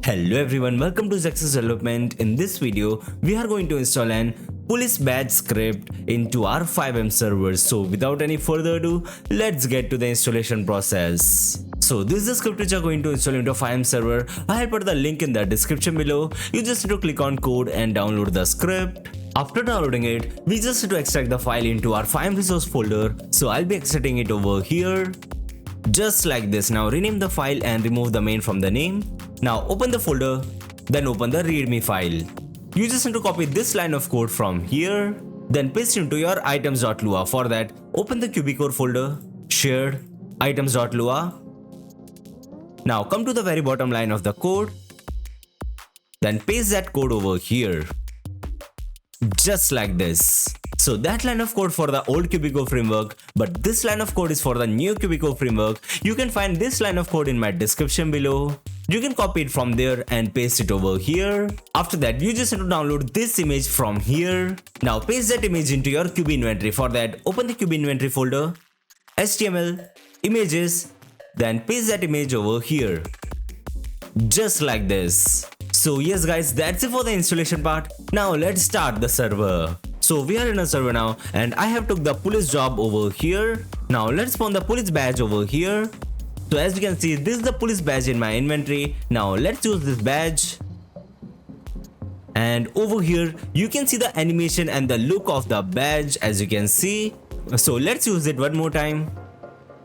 Hello everyone, welcome to Zexus development. In this video, we are going to install an police badge script into our FiveM server. So without any further ado, let's get to the installation process. So this is the script which are going to install into FiveM server. I'll put the link in the description below. You just need to click on code and download the script. After downloading it, we just need to extract the file into our FiveM resource folder. So I'll be extracting it over here. Just like this. Now rename the file and remove the main from the name. Now open the folder, then open the readme file. You just need to copy this line of code from here, then paste into your items.lua. For that, open the QBCore folder, shared, items.lua. Now come to the very bottom line of the code, then paste that code over here. Just like this. So that line of code for the old QBCore framework, but this line of code is for the new QBCore framework. You can find this line of code in my description below. You can copy it from there and paste it over here. After that, you just have to download this image from here. Now paste that image into your QB inventory. For that, open the QB inventory folder, HTML, images, then paste that image over here. Just like this. So yes guys, that's it for the installation part. Now let's start the server. So we are in a server now and I have took the police job over here. Now let's spawn the police badge over here. So as you can see, this is the police badge in my inventory. Now let's use this badge. And over here, you can see the animation and the look of the badge as you can see. So let's use it one more time.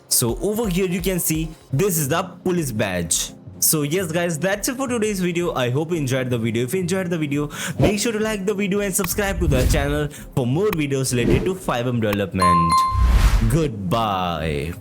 So over here you can see this is the police badge. So yes guys, that's it for today's video. I hope you enjoyed the video. If you enjoyed the video, make sure to like the video and subscribe to the channel for more videos related to FiveM development. Goodbye.